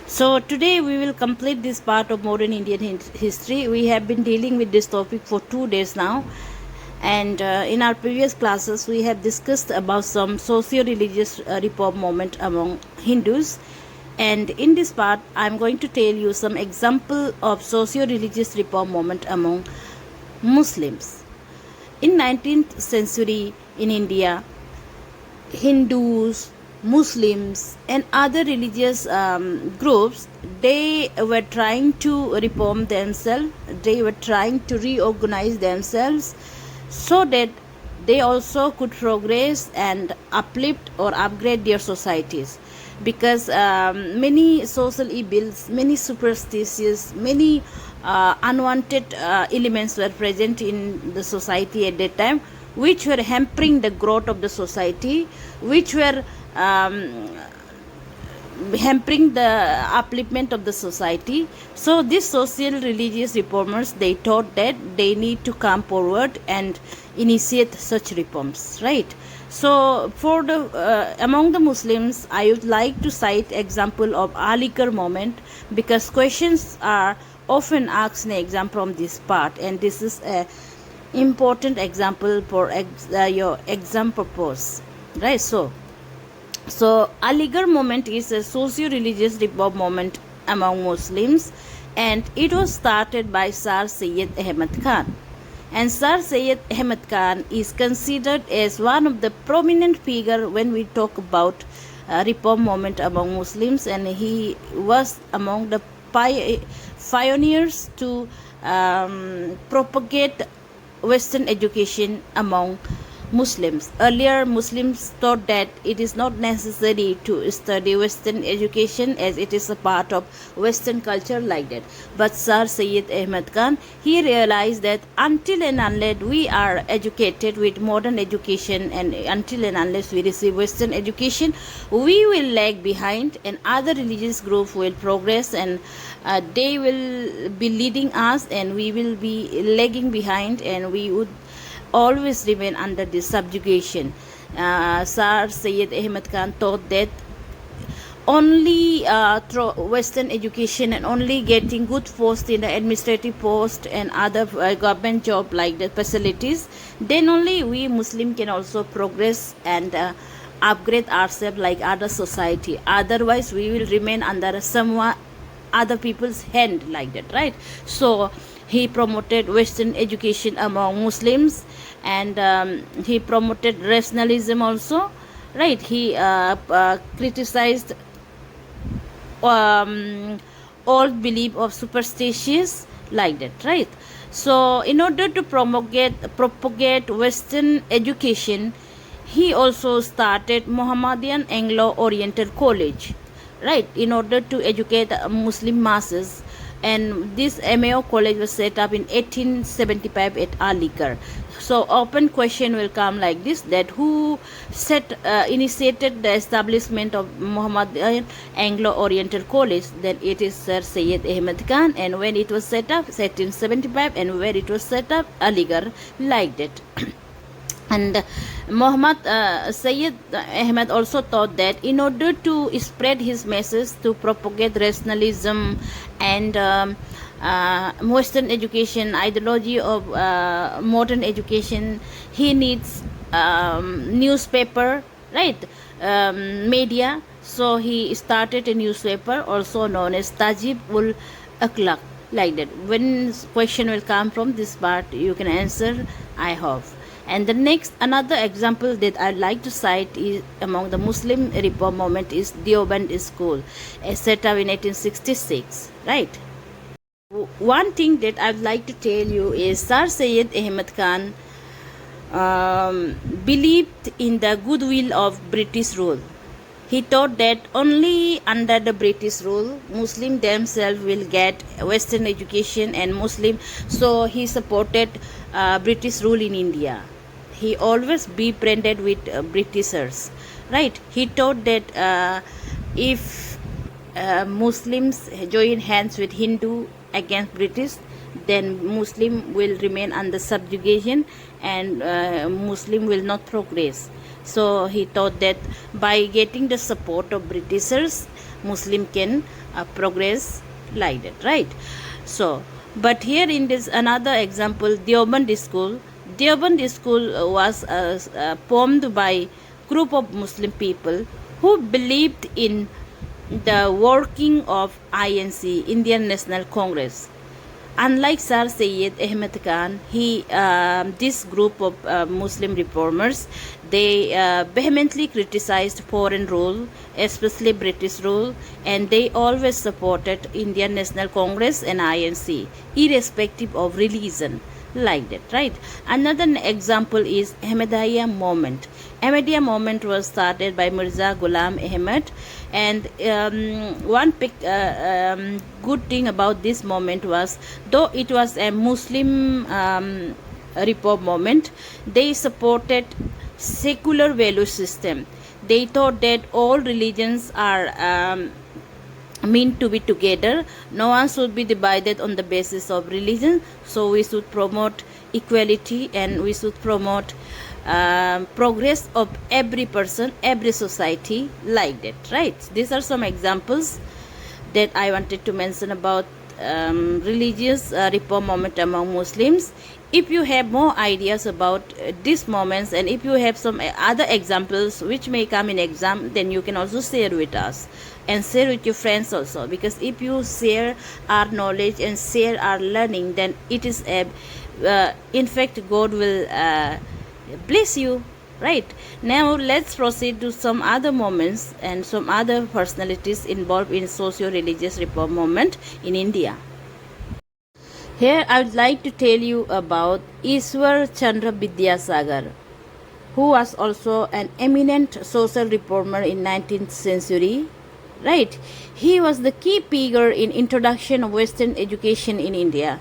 So today we will complete this part of modern Indian history. We have been dealing with this topic for 2 days now, and in our previous classes we have discussed about some socio-religious reform movement among Hindus, and in this part I am going to tell you some example of socio-religious reform movement among Muslims. In 19th century in India, Hindus, Muslims, and other religious groups, they were trying to reform themselves, they were trying to reorganize themselves so that they also could progress and uplift or upgrade their societies, because many social evils, many superstitions, many unwanted elements were present in the society at that time, which were hampering the growth of the society, which were hampering the upliftment of the society. So these social religious reformers, they thought that they need to come forward and initiate such reforms, right? So for the among the Muslims, I would like to cite example of Aligarh Movement, because questions are often asked in exam from this part, and this is a important example for your exam purpose, right? So Aligarh Movement is a socio-religious reform movement among Muslims, and it was started by Sir Syed Ahmad Khan. And Sir Syed Ahmad Khan is considered as one of the prominent figure when we talk about reform movement among Muslims, and he was among the pioneers to propagate Western education among Muslims. Earlier, Muslims thought that it is not necessary to study Western education as it is a part of Western culture like that. But Sir Syed Ahmad Khan, he realized that until and unless we are educated with modern education, and until and unless we receive Western education, we will lag behind, and other religious groups will progress, and they will be leading us, and we will be lagging behind, and we would always remain under this subjugation. Sir Syed Ahmad Khan thought that only through Western education and only getting good post in the administrative post and other government job like the facilities, then only we Muslim can also progress and upgrade ourselves like other society. Otherwise, we will remain under someone other people's hand like that, right? So he promoted Western education among Muslims, and he promoted rationalism also, right? He criticized old belief of superstitious like that, right? So in order to propagate Western education, he also started Muhammadian Anglo-Oriental College, right, in order to educate Muslim masses. And this MAO college was set up in 1875 at Aligarh. So open question will come like this, that who initiated the establishment of Muhammadian Anglo-Oriental College? Then it is Sir Syed Ahmad Khan. And when it was set up, 1875, and where it was set up, Aligarh, like that. And Muhammad Syed Ahmad also thought that in order to spread his message, to propagate rationalism and Western education, ideology of modern education, he needs newspaper, right, media. So he started a newspaper also known as Tajib ul Akhlaq, like that. When question will come from this part, you can answer, I hope. And the next, another example that I'd like to cite is among the Muslim reform movement is Deoband School, set up in 1866, right? One thing that I'd like to tell you is Sir Syed Ahmad Khan believed in the goodwill of British rule. He thought that only under the British rule, Muslims themselves will get Western education and Muslim. So he supported British rule in India. He always befriended with Britishers, right? He thought that if Muslims join hands with Hindu against British, then Muslim will remain under subjugation, and Muslim will not progress. So he thought that by getting the support of Britishers, Muslim can progress like that, right? So, but here in this another example, Deoband School. Deoband School was formed by group of Muslim people who believed in the working of INC, Indian National Congress. Unlike Sir Syed Ahmed Khan, this group of Muslim reformers, they vehemently criticized foreign rule, especially British rule, and they always supported Indian National Congress and INC, irrespective of religion, like that, right? Another example is Ahmadiya Movement. Ahmadiyya Movement was started by Mirza Ghulam Ahmad, and one good thing about this movement was, though it was a Muslim reform movement, they supported secular value system. They thought that all religions are meant to be together. No one should be divided on the basis of religion. So we should promote equality, and we should promote progress of every person, every society, like that, right? These are some examples that I wanted to mention about religious reform movement among Muslims. If you have more ideas about these moments, and if you have some other examples which may come in exam, then you can also share with us and share with your friends also, because if you share our knowledge and share our learning, then it is a in fact God will bless you, right? Now let's proceed to some other moments and some other personalities involved in socio-religious reform movement in India. Here I would like to tell you about Ishwar Chandra Vidyasagar, who was also an eminent social reformer in 19th century, right? He was the key figure in introduction of Western education in India.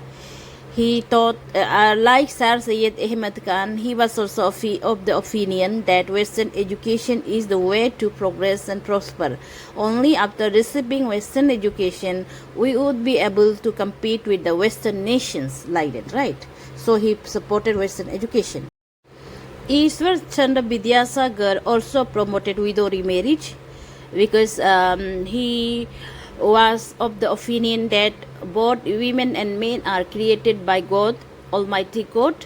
He taught, like Sir Syed Ahmed Khan, he was also of the opinion that Western education is the way to progress and prosper. Only after receiving Western education, we would be able to compete with the Western nations, like that, right? So he supported Western education. Ishwar Chandra Vidyasagar also promoted widow remarriage, because he was of the opinion that both women and men are created by God, Almighty God.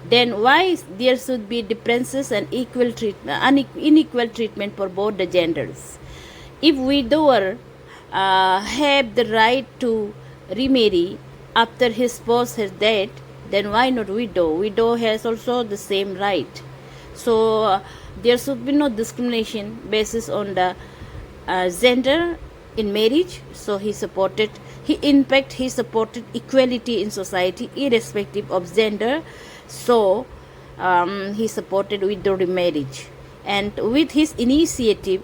Then why there should be differences and unequal treatment for both the genders? If widower have the right to remarry after his spouse has died, then why not widow? Widow has also the same right. So there should be no discrimination basis on the gender in marriage. So he supported equality in society irrespective of gender. So he supported widow remarriage, and with his initiative,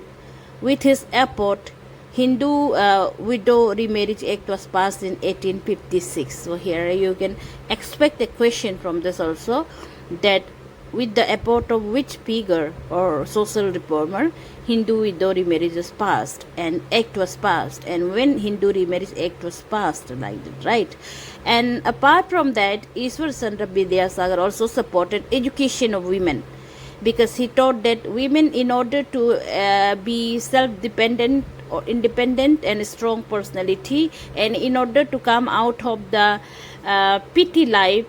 with his effort, Hindu Widow Remarriage Act was passed in 1856. So here you can expect a question from this also, that with the effort of which figure or social reformer Hindu widow remarriage was passed and act was passed, and when Hindu remarriage act was passed, like that, right? And apart from that, Ishwar Chandra Vidyasagar also supported education of women, because he taught that women, in order to be self-dependent or independent and strong personality, and in order to come out of the petty life,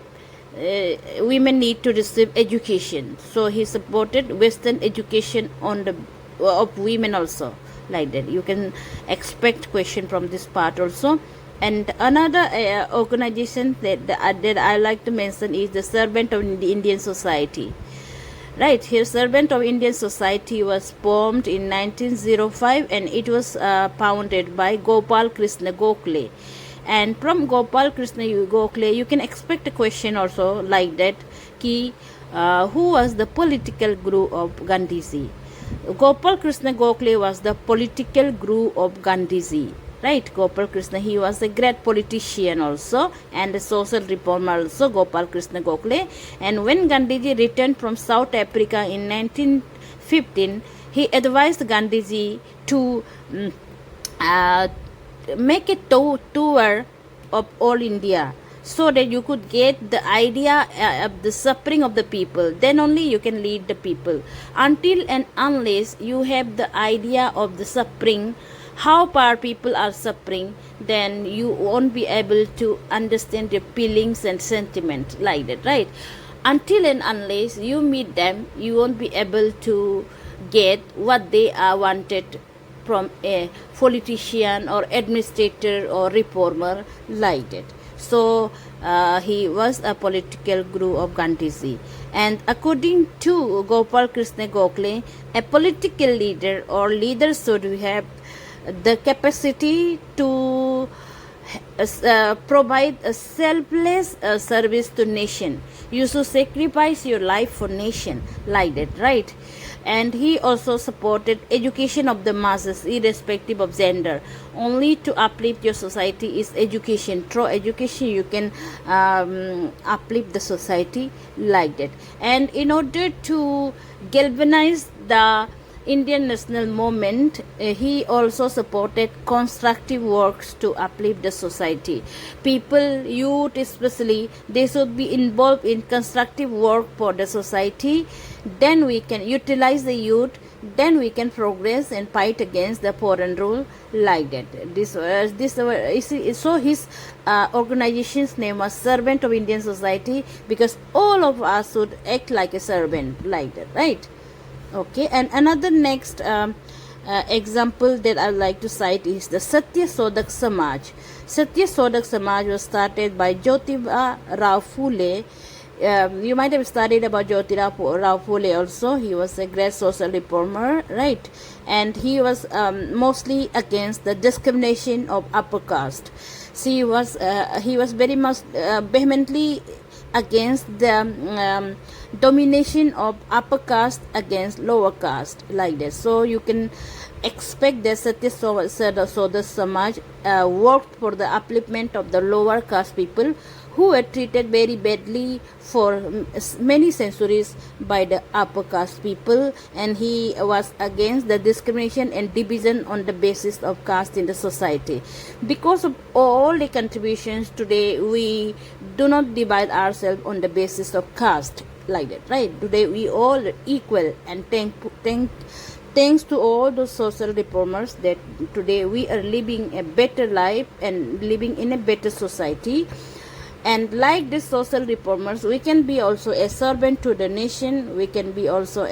women need to receive education. So he supported Western education on the of women also, like that. You can expect question from this part also. And another organization that I like to mention is the Servant of the Indian Society. Right, here Servant of Indian Society was formed in 1905, and it was founded by Gopal Krishna Gokhale. And from Gopal Krishna Gokhale, you can expect a question also like that, who was the political guru of Gandhiji? Gopal Krishna Gokhale was the political guru of Gandhiji. Right, Gopal Krishna, he was a great politician also and a social reformer also, Gopal Krishna Gokhale. And when Gandhiji returned from South Africa in 1915, he advised Gandhiji to make a tour of all India, so that you could get the idea of the suffering of the people. Then only you can lead the people. Until and unless you have the idea of the suffering, how poor people are suffering, then you won't be able to understand their feelings and sentiment like that, right? Until and unless you meet them, you won't be able to get what they are wanted from a politician or administrator or reformer like that. So he was a political guru of Gandhiji, and according to Gopal Krishna Gokhale, a political leader or leader should have the capacity to provide a selfless service to nation. You should sacrifice your life for nation like that, right? And he also supported education of the masses irrespective of gender. Only to uplift your society is education. Through education you can uplift the society like that. And in order to galvanize the Indian national movement, he also supported constructive works to uplift the society. People, youth especially, they should be involved in constructive work for the society. Then we can utilize the youth, then we can progress and fight against the foreign rule like that. So his organization's name was Servant of Indian Society, because all of us should act like a servant like that, right? Okay, and another next example that I would like to cite is the Satya Sodhak Samaj. Satya Sodhak Samaj was started by Jyotiba Rao Phule. You might have studied about Jyotiba Rao Phule also. He was a great social reformer, right? And he was mostly against the discrimination of upper caste. So he was very much vehemently against the domination of upper caste against lower caste like that. So you can expect that Satya Sodhak Samaj worked for the upliftment of the lower caste people who were treated very badly for many centuries by the upper caste people, and he was against the discrimination and division on the basis of caste in the society. Because of all the contributions today, we do not divide ourselves on the basis of caste like that, right? Today we all are equal, and thanks to all those social reformers that today we are living a better life and living in a better society. And like these social reformers, we can be also a servant to the nation. We can be also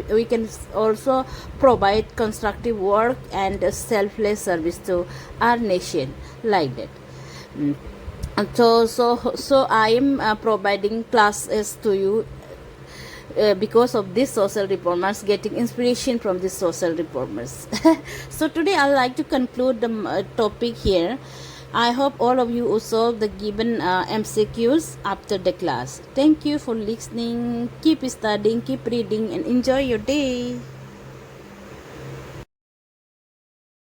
we can also provide constructive work and a selfless service to our nation like that. And so I am providing classes to you because of these social reformers, getting inspiration from these social reformers. So today I would like to conclude the topic here. I hope all of you will solve the given MCQs after the class. Thank you for listening. Keep studying, keep reading, and enjoy your day.